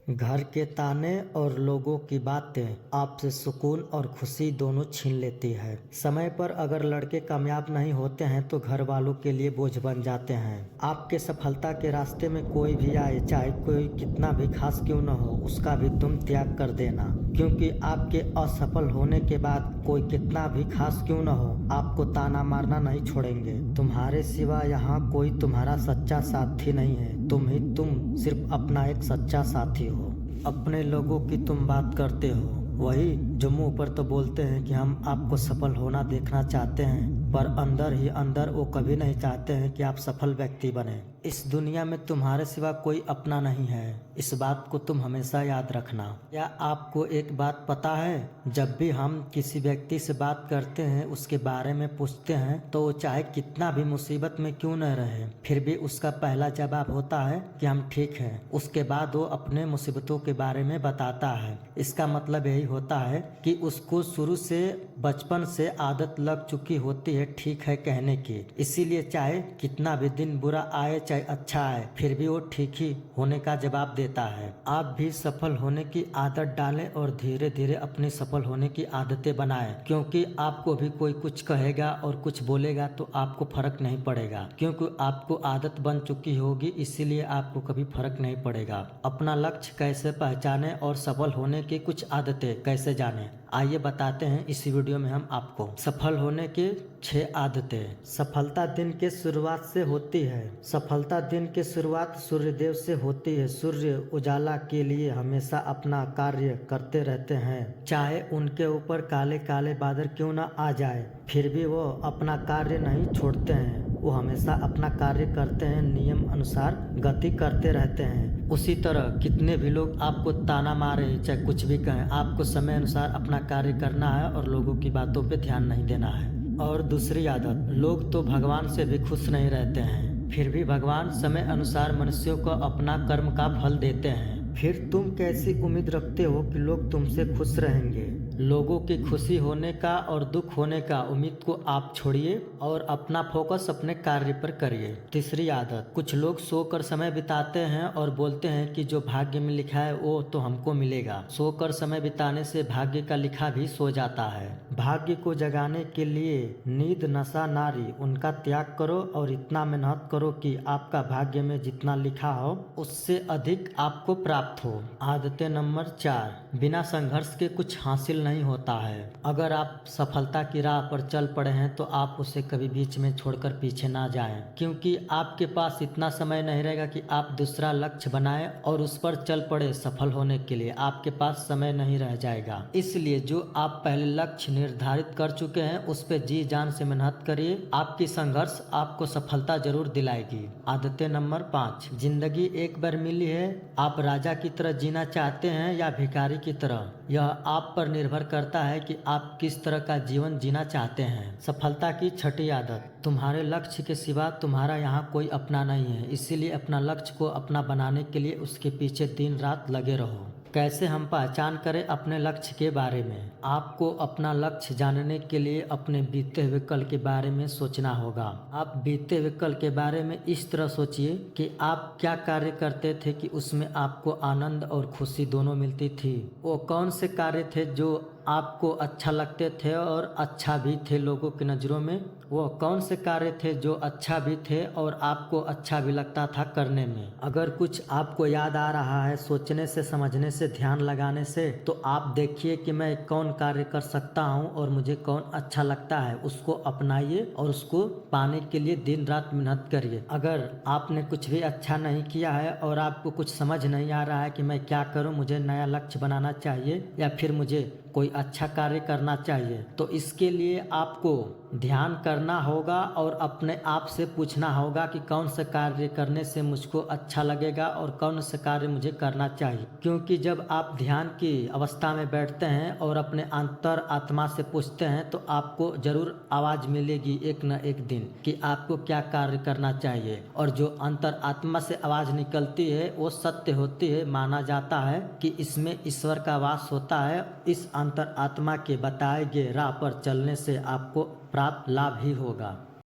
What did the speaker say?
घर के ताने और लोगों की बातें आपसे सुकून और खुशी दोनों छीन लेती है। समय पर अगर लड़के कामयाब नहीं होते हैं तो घर वालों के लिए बोझ बन जाते हैं। आपके सफलता के रास्ते में कोई भी आए, चाहे कोई कितना भी खास क्यों न हो, उसका भी तुम त्याग कर देना, क्योंकि आपके असफल होने के बाद कोई कितना भी खास क्यों न हो, आपको ताना मारना नहीं छोड़ेंगे। तुम्हारे सिवा यहाँ कोई तुम्हारा सच्चा साथी नहीं है। तुम सिर्फ अपना एक सच्चा साथी हो। अपने लोगों की तुम बात करते हो, वही जो मुंह पर तो बोलते हैं कि हम आपको सफल होना देखना चाहते हैं, पर अंदर ही अंदर वो कभी नहीं चाहते हैं कि आप सफल व्यक्ति बने। इस दुनिया में तुम्हारे सिवा कोई अपना नहीं है, इस बात को तुम हमेशा याद रखना। क्या आपको एक बात पता है, जब भी हम किसी व्यक्ति से बात करते हैं, उसके बारे में पूछते हैं, तो वो चाहे कितना भी मुसीबत में क्यों न रहे, फिर भी उसका पहला जवाब होता है कि हम ठीक हैं। उसके बाद वो अपने मुसीबतों के बारे में बताता है। इसका मतलब यही होता है कि उसको शुरू से, बचपन से आदत लग चुकी होती है ठीक है कहने की। इसीलिए चाहे कितना भी दिन बुरा आए चाहे अच्छा आए, फिर भी वो ठीक ही होने का जवाब देता है। आप भी सफल होने की आदत डालें और धीरे धीरे अपनी सफल होने की आदतें बनाएं, क्योंकि आपको भी कोई कुछ कहेगा और कुछ बोलेगा तो आपको फर्क नहीं पड़ेगा, क्योंकि आपको आदत बन चुकी होगी, इसीलिए आपको कभी फर्क नहीं पड़ेगा। अपना लक्ष्य कैसे पहचानें और सफल होने की कुछ आदतें कैसे जानें, आइए बताते हैं इस वीडियो में हम आपको। सफल होने के 6 आदतें। सफलता दिन के शुरुआत से होती है। सफलता दिन के शुरुआत सूर्यदेव से होती है। सूर्य उजाला के लिए हमेशा अपना कार्य करते रहते हैं, चाहे उनके ऊपर काले काले बादल क्यों न आ जाए, फिर भी वो अपना कार्य नहीं छोड़ते हैं। वो हमेशा अपना कार्य करते हैं, नियम अनुसार गति करते रहते हैं। उसी तरह कितने भी लोग आपको ताना मारे, चाहे कुछ भी कहें, आपको समय अनुसार अपना कार्य करना है और लोगों की बातों पे ध्यान नहीं देना है। और दूसरी आदत, लोग तो भगवान से भी खुश नहीं रहते हैं, फिर भी भगवान समय अनुसार मनुष्यों को अपना कर्म का फल देते हैं। फिर तुम कैसी उम्मीद रखते हो कि लोग तुमसे खुश रहेंगे? लोगों की खुशी होने का और दुख होने का उम्मीद को आप छोड़िए और अपना फोकस अपने कार्य पर करिए। तीसरी आदत, कुछ लोग सोकर समय बिताते हैं और बोलते हैं कि जो भाग्य में लिखा है वो तो हमको मिलेगा। सोकर समय बिताने से भाग्य का लिखा भी सो जाता है। भाग्य को जगाने के लिए नींद, नशा, नारी, उनका त्याग करो और इतना मेहनत करो कि आपका भाग्य में जितना लिखा हो उससे अधिक आपको प्राप्त हो। आदतें नंबर 4, बिना संघर्ष के कुछ हासिल नहीं होता है। अगर आप सफलता की राह पर चल पड़े हैं तो आप उसे कभी बीच में छोड़कर पीछे ना जाएं, क्योंकि आपके पास इतना समय नहीं रहेगा कि आप दूसरा लक्ष्य बनाएं और उस पर चल पड़े। सफल होने के लिए आपके पास समय नहीं रह जाएगा। इसलिए जो आप पहले लक्ष्य निर्धारित कर चुके हैं उस पर जी जान से मेहनत करिए। आपकी संघर्ष आपको सफलता जरूर दिलाएगी। आदतें नंबर 5, जिंदगी एक बार मिली है, आप राजा की तरह जीना चाहते हैं या भिखारी की तरह, यह आप पर निर्भर करता है कि आप किस तरह का जीवन जीना चाहते हैं। सफलता की 6ठी आदत, तुम्हारे लक्ष्य के सिवा तुम्हारा यहाँ कोई अपना नहीं है, इसीलिए अपना लक्ष्य को अपना बनाने के लिए उसके पीछे दिन रात लगे रहो। कैसे हम पहचान करें अपने लक्ष्य के बारे में? आपको अपना लक्ष्य जानने के लिए अपने बीते हुए कल के बारे में सोचना होगा। आप बीते हुए कल के बारे में इस तरह सोचिए कि आप क्या कार्य करते थे कि उसमें आपको आनंद और खुशी दोनों मिलती थी। वो कौन से कार्य थे जो आपको अच्छा लगते थे और अच्छा भी थे लोगों की नज़रों में? वो कौन से कार्य थे जो अच्छा भी थे और आपको अच्छा भी लगता था करने में? अगर कुछ आपको याद आ रहा है सोचने से, समझने से, ध्यान लगाने से, तो आप देखिए कि मैं कौन कार्य कर सकता हूँ और मुझे कौन अच्छा लगता है, उसको अपनाइए और उसको पाने के लिए दिन रात मेहनत करिए। अगर आपने कुछ भी अच्छा नहीं किया है और आपको कुछ समझ नहीं आ रहा है कि मैं क्या करूँ, मुझे नया लक्ष्य बनाना चाहिए या फिर मुझे कोई अच्छा कार्य करना चाहिए, तो इसके लिए आपको ध्यान करना होगा और अपने आप से पूछना होगा कि कौन सा कार्य करने से मुझको अच्छा लगेगा और कौन सा कार्य मुझे करना चाहिए। क्योंकि जब आप ध्यान की अवस्था में बैठते हैं और अपने अंतर आत्मा से पूछते हैं तो आपको जरूर आवाज़ मिलेगी एक न एक दिन कि आपको क्या कार्य करना चाहिए। और जो अंतर आत्मा से आवाज़ निकलती है वो सत्य होती है। माना जाता है कि इसमें ईश्वर का वास होता है। इस अंतर आत्मा के बताए गए राह पर चलने से आपको प्राप्त लाभ ही होगा।